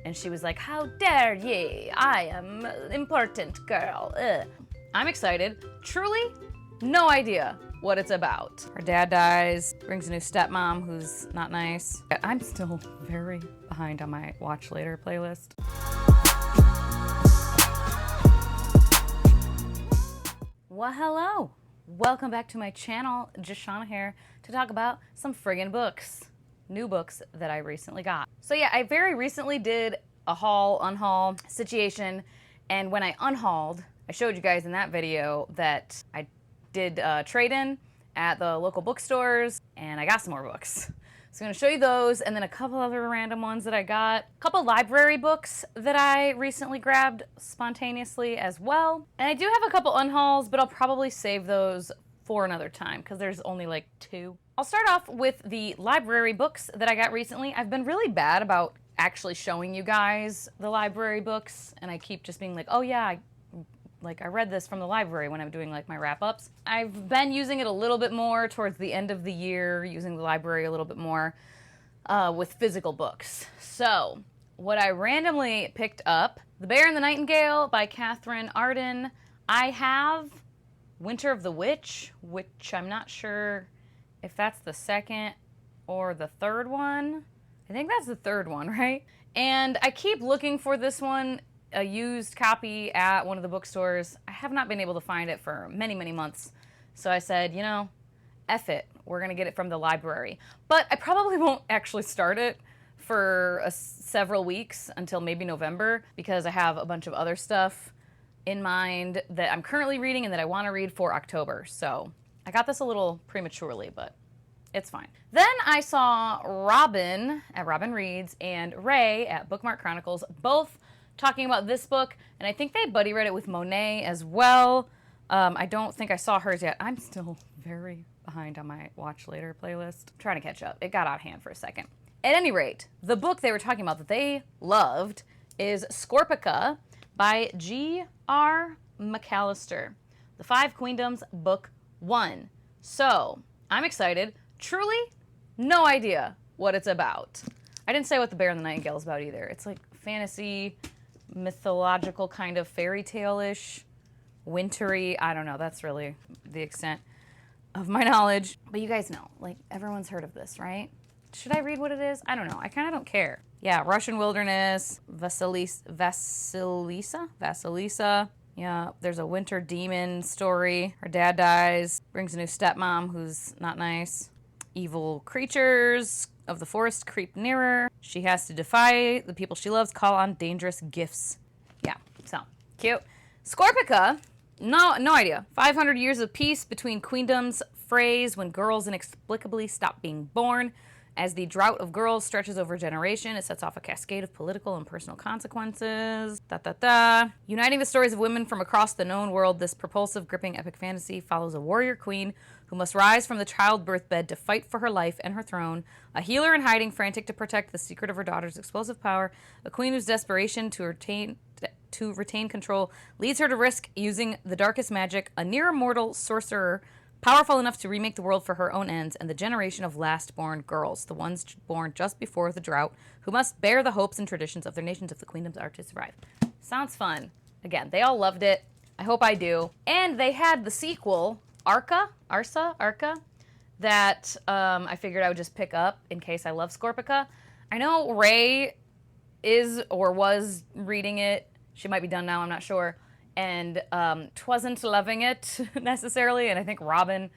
And she was like, "How dare ye? I am important girl." Ugh. I'm excited. Truly, no idea what it's about. Her dad dies, brings a new stepmom who's not nice. I'm still very behind on my watch later playlist. Well, hello. Welcome back to my channel, Jashana here, to talk about some friggin' books. New books that I recently got. So yeah, I very recently did a haul, unhaul situation, and when I unhauled, I showed you guys in that video that I did trade-in at the local bookstores, and I got some more books. So I'm gonna show you those, and then a couple other random ones that I got. A couple library books that I recently grabbed spontaneously as well. And I do have a couple unhauls, but I'll probably save those for another time, because there's only like 2. I'll start off with the library books that I got recently. I've been really bad about actually showing you guys the library books, and I keep just being like, oh yeah, I read this from the library when I'm doing like my wrap-ups. I've been using it a little bit more towards the end of the year, using the library a little bit more with physical books. So, what I randomly picked up, The Bear and the Nightingale by Catherine Arden. I have Winter of the Witch, which I'm not sure if that's the second or the third one. I think that's the third one, right? And I keep looking for this one, a used copy at one of the bookstores. I have not been able to find it for many, many months. So I said, you know, F it. We're gonna get it from the library. But I probably won't actually start it for several weeks until maybe November, because I have a bunch of other stuff in mind that I'm currently reading and that I want to read for October. So I got this a little prematurely, but it's fine. Then I saw Robin at Robin Reads and Ray at Bookmark Chronicles, both talking about this book, and I think they buddy read it with Monet as well. I don't think I saw hers yet. I'm still very behind on my watch later playlist. I'm trying to catch up. It got out of hand for a second. At any rate, the book they were talking about that they loved is Scorpica by G.R. McAllister, The Five Queendoms, Book 1. So, I'm excited. Truly, no idea what it's about. I didn't say what The Bear and the Nightingale is about either. It's like fantasy, mythological kind of fairy tale-ish, wintry. I don't know. That's really the extent of my knowledge. But you guys know, like, everyone's heard of this, right? Should I read what it is? I don't know. I kind of don't care. Yeah, Russian wilderness, Vasilisa. Yeah, there's a winter demon story. Her dad dies, brings a new stepmom who's not nice. Evil creatures of the forest creep nearer. She has to defy the people she loves, call on dangerous gifts. Yeah, so cute. Scorpica, no idea. 500 years of peace between queendoms frays when girls inexplicably stop being born. As the drought of girls stretches over a generation, it sets off a cascade of political and personal consequences. Uniting the stories of women from across the known world, this propulsive, gripping epic fantasy follows a warrior queen who must rise from the childbirth bed to fight for her life and her throne, a healer in hiding frantic to protect the secret of her daughter's explosive power, a queen whose desperation to retain control leads her to risk using the darkest magic, a near-immortal sorcerer powerful enough to remake the world for her own ends, and the generation of last-born girls, the ones born just before the drought, who must bear the hopes and traditions of their nations if the queendoms are to survive. Sounds fun. Again, they all loved it. I hope I do. And they had the sequel, Arca, that I figured I would just pick up in case I love Scorpica. I know Ray is or was reading it. She might be done now, I'm not sure. And twasn't loving it necessarily, and I think Robin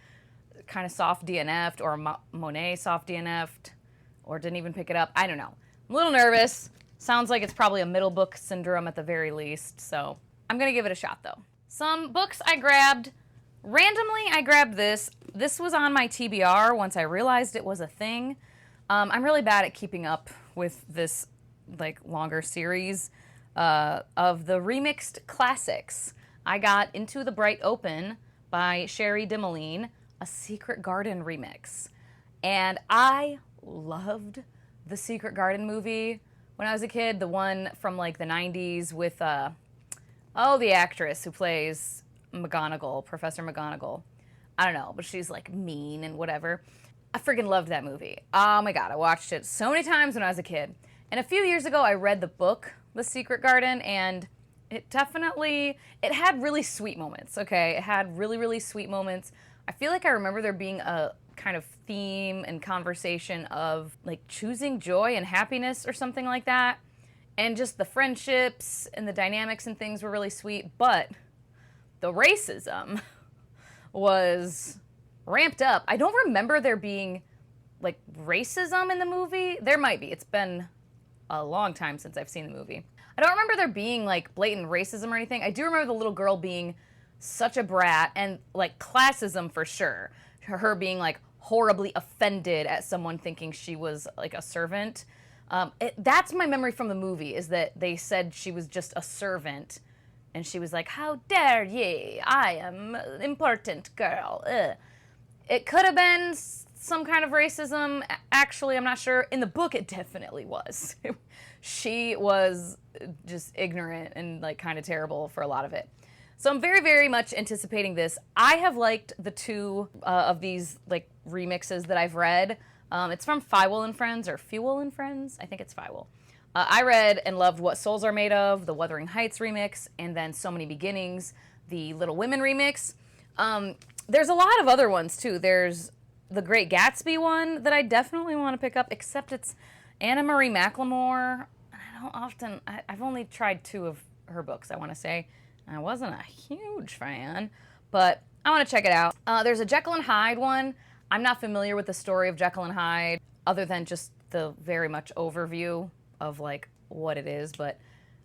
kind of soft DNF'd, or Monet soft DNF'd, or didn't even pick it up. I don't know. I'm a little nervous. Sounds like it's probably a middle book syndrome at the very least, so I'm gonna give it a shot though. Some books I grabbed. Randomly, I grabbed this. This was on my TBR once I realized it was a thing. I'm really bad at keeping up with this like longer series of the remixed classics. I got Into the Bright Open by Sherry Dimeline, a Secret Garden remix. And I loved the Secret Garden movie when I was a kid, the one from like the 90s with, the actress who plays McGonagall, Professor McGonagall. I don't know, but she's like mean and whatever. I freaking loved that movie. Oh my God, I watched it so many times when I was a kid. And a few years ago, I read the book, The Secret Garden, and it had really sweet moments, okay? It had really, really sweet moments. I feel like I remember there being a kind of theme and conversation of like choosing joy and happiness or something like that. And just the friendships and the dynamics and things were really sweet, but the racism was ramped up. I don't remember there being like racism in the movie. There might be. It's been a long time since I've seen the movie. I don't remember there being like blatant racism or anything. I do remember the little girl being such a brat, and like classism for sure. Her being like horribly offended at someone thinking she was like a servant. That's my memory from the movie, is that they said she was just a servant, and she was like, "How dare ye? I am an important girl." Ugh. It could have been some kind of racism. Actually, I'm not sure. In the book, it definitely was. She was just ignorant and like kind of terrible for a lot of it. So I'm very, very much anticipating this. I have liked the two of these like remixes that I've read. It's from Fywell and Friends, or Fewell and Friends. I think it's Fywell. I read and loved What Souls Are Made Of, the Wuthering Heights remix, and then So Many Beginnings, the Little Women remix. There's a lot of other ones too. There's the Great Gatsby one that I definitely want to pick up, except it's Anna Marie McLemore. I've only tried 2 of her books, I want to say. I wasn't a huge fan, but I want to check it out. There's a Jekyll and Hyde one. I'm not familiar with the story of Jekyll and Hyde, other than just the very much overview of like what it is, but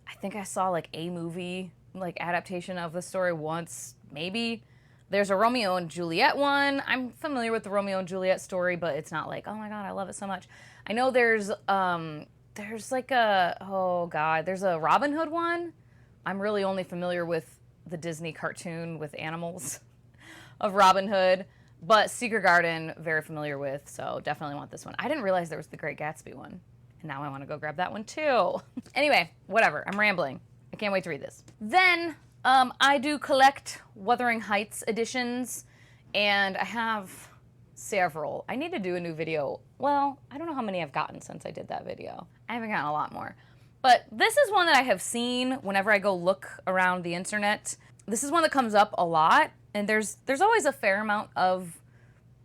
I think I saw like a movie like adaptation of the story once, maybe. There's a Romeo and Juliet one. I'm familiar with the Romeo and Juliet story, but it's not like, oh my god, I love it so much. I know there's like there's a Robin Hood one. I'm really only familiar with the Disney cartoon with animals of Robin Hood, but Secret Garden, very familiar with, so definitely want this one. I didn't realize there was the Great Gatsby one, and now I want to go grab that one too. Anyway, whatever, I'm rambling. I can't wait to read this. Then, I do collect Wuthering Heights editions, and I have several. I need to do a new video. Well, I don't know how many I've gotten since I did that video. I haven't gotten a lot more. But this is one that I have seen whenever I go look around the internet. This is one that comes up a lot, and there's always a fair amount of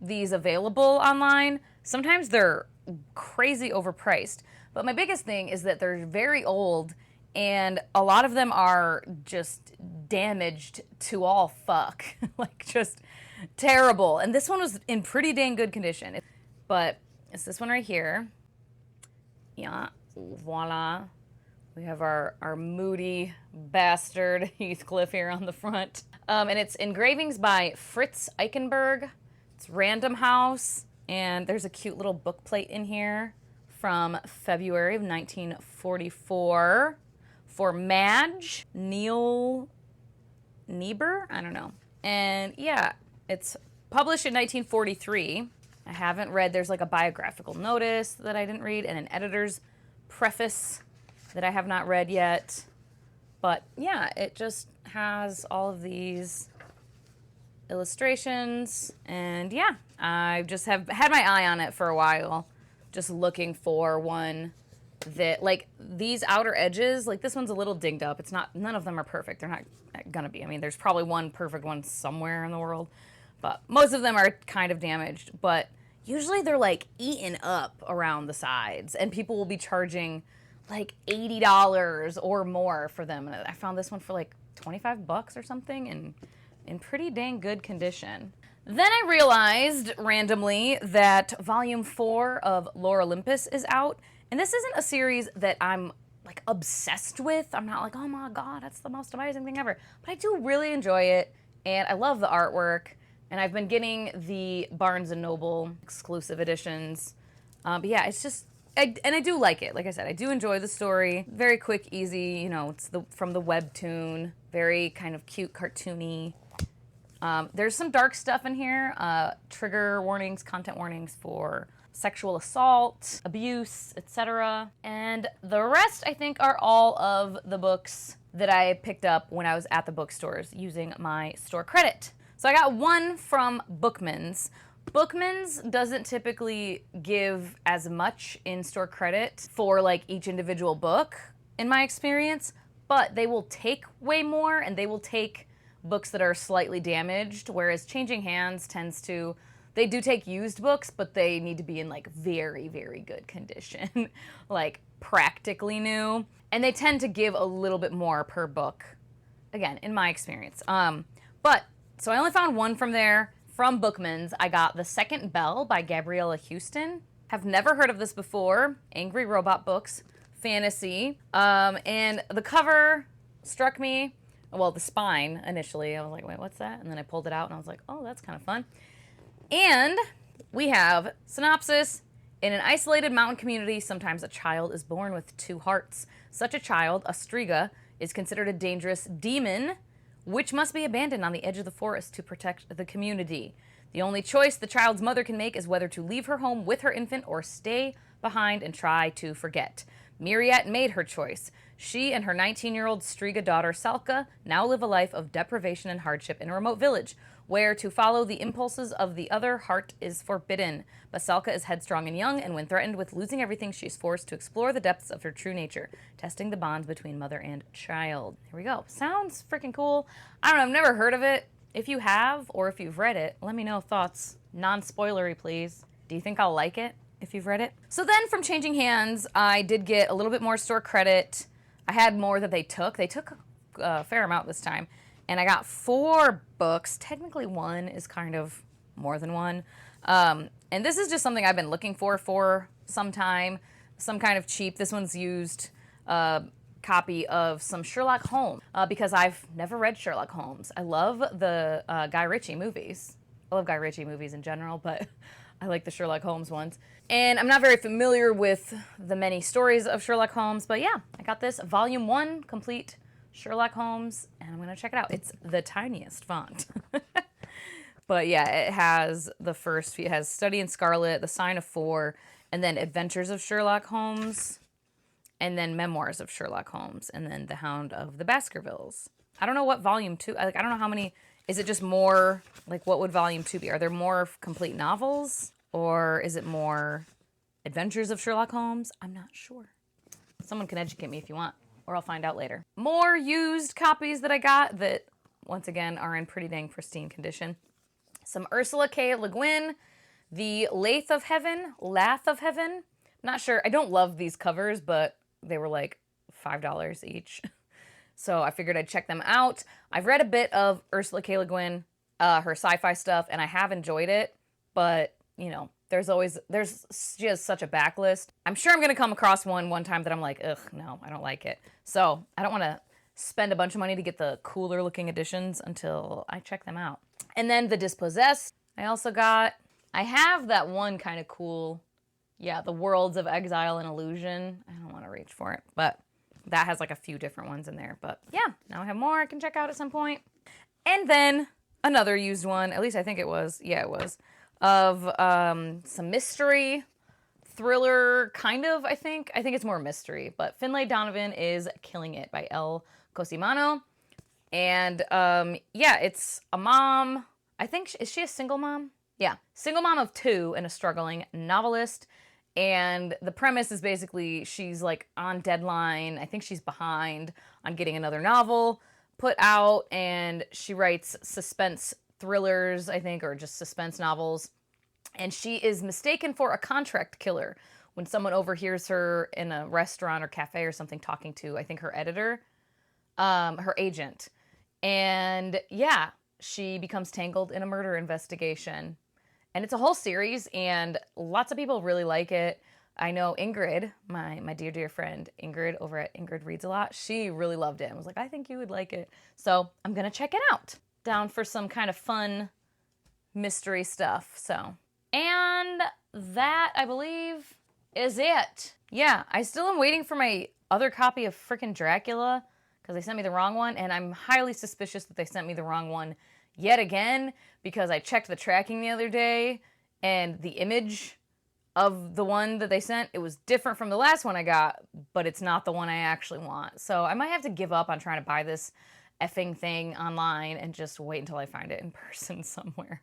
these available online. Sometimes they're crazy overpriced. But my biggest thing is that they're very old, and a lot of them are just damaged to all fuck. Like, just terrible. And this one was in pretty dang good condition. But it's this one right here. Yeah, voila. We have our moody bastard Heathcliff here on the front. And it's engravings by Fritz Eichenberg. It's Random House. And there's a cute little book plate in here from February of 1944 for Madge Neil Niebuhr. I don't know. And yeah, it's published in 1943. I haven't read, there's like a biographical notice that I didn't read and an editor's preface that I have not read yet. But yeah, it just has all of these illustrations, and yeah, I just have had my eye on it for a while, just looking for one that, like, these outer edges, like this one's a little dinged up. It's not, none of them are perfect. They're not gonna be. I mean, there's probably one perfect one somewhere in the world, but most of them are kind of damaged, but usually they're like eaten up around the sides, and people will be charging like $80 or more for them. And I found this one for like 25 bucks or something, and in pretty dang good condition. Then I realized randomly that volume 4 of Lore Olympus is out, and this isn't a series that I'm like obsessed with. I'm not like, oh my god, that's the most amazing thing ever. But I do really enjoy it, and I love the artwork, and I've been getting the Barnes & Noble exclusive editions. But yeah, it's just, I do like it. Like I said, I do enjoy the story. Very quick, easy, you know, it's from the webtoon. Very kind of cute, cartoony. There's some dark stuff in here. Trigger warnings, content warnings for sexual assault, abuse, etc. And the rest, I think, are all of the books that I picked up when I was at the bookstores using my store credit. So I got one from Bookman's, Bookman's doesn't typically give as much in-store credit for like each individual book, in my experience, but they will take way more, and they will take books that are slightly damaged, whereas Changing Hands tends to, they do take used books, but they need to be in like very, very good condition, like practically new, and they tend to give a little bit more per book, again, in my experience. But, so I only found one from there. From Bookman's, I got The Second Bell by Gabriella Houston. Have never heard of this before. Angry Robot Books, fantasy. And the cover struck me, well, the spine initially. I was like, wait, what's that? And then I pulled it out and I was like, oh, that's kind of fun. And we have synopsis. In an isolated mountain community, sometimes a child is born with two hearts. Such a child, a striga, is considered a dangerous demon, which must be abandoned on the edge of the forest to protect the community. The only choice the child's mother can make is whether to leave her home with her infant or stay behind and try to forget. Myriad made her choice. She and her 19-year-old Striga daughter, Salka, now live a life of deprivation and hardship in a remote village, where to follow the impulses of the other heart is forbidden. But Salka is headstrong and young, and when threatened with losing everything, she is forced to explore the depths of her true nature, testing the bonds between mother and child. Here we go. Sounds freaking cool. I don't know, I've never heard of it. If you have, or if you've read it, let me know thoughts. Non-spoilery, please. Do you think I'll like it if you've read it? So then from Changing Hands, I did get a little bit more store credit. I had more that they took. They took a fair amount this time. And I got 4 books. Technically one is kind of more than one. And this is just something I've been looking for some time. Some kind of cheap, this one's used, copy of some Sherlock Holmes. Because I've never read Sherlock Holmes. I love the Guy Ritchie movies. I love Guy Ritchie movies in general, but I like the Sherlock Holmes ones. And I'm not very familiar with the many stories of Sherlock Holmes, but yeah, I got this volume 1 complete Sherlock Holmes, and I'm gonna check it out. It's the tiniest font. But yeah, it has the first few. It has Study in Scarlet, The Sign of Four, and then Adventures of Sherlock Holmes, and then Memoirs of Sherlock Holmes, and then The Hound of the Baskervilles. I don't know what volume 2, like, I don't know how many, is it just more, like, what would volume 2 be? Are there more complete novels, or is it more Adventures of Sherlock Holmes? I'm not sure. Someone can educate me if you want, or I'll find out later. More used copies that I got that, once again, are in pretty dang pristine condition. Some Ursula K. Le Guin, The Lath of Heaven. Not sure. I don't love these covers, but they were like $5 each. So I figured I'd check them out. I've read a bit of Ursula K. Le Guin, her sci-fi stuff, and I have enjoyed it, but, you know, she has such a backlist. I'm sure I'm going to come across one time that I'm like, ugh, no, I don't like it. So I don't want to spend a bunch of money to get the cooler looking editions until I check them out. And then The Dispossessed, I also got. I have that one kind of cool, yeah, The Worlds of Exile and Illusion. I don't want to reach for it, but that has like a few different ones in there. But yeah, now I have more I can check out at some point. And then another used one, at least I think it was, yeah, it was, of some mystery, thriller, kind of, I think. I think it's more mystery, but Finlay Donovan is Killing It by Elle Cosimano. And yeah, it's a mom. I think, is she a single mom? Yeah, single mom of 2 and a struggling novelist. And the premise is basically she's like on deadline. I think she's behind on getting another novel put out, and she writes suspense thrillers, I think, or just suspense novels. And she is mistaken for a contract killer when someone overhears her in a restaurant or cafe or something talking to, I think, her editor, her agent. And yeah, she becomes tangled in a murder investigation. And it's a whole series, and lots of people really like it. I know Ingrid, my dear, dear friend, Ingrid over at Ingrid Reads a Lot, she really loved it and was like, I think you would like it. So I'm going to check it out. Down for some kind of fun mystery stuff, so. And that, I believe, is it. Yeah, I still am waiting for my other copy of frickin' Dracula, because they sent me the wrong one, and I'm highly suspicious that they sent me the wrong one yet again, because I checked the tracking the other day, and the image of the one that they sent, it was different from the last one I got, but it's not the one I actually want. So I might have to give up on trying to buy this effing thing online and just wait until I find it in person somewhere.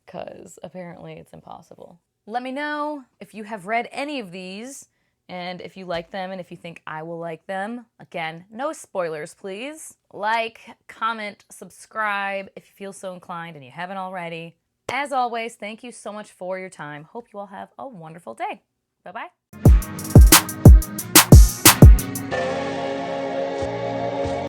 because apparently it's impossible. Let me know if you have read any of these and if you like them and if you think I will like them. Again, no spoilers, please. Like, comment, subscribe if you feel so inclined and you haven't already. As always, thank you so much for your time. Hope you all have a wonderful day. Bye-bye.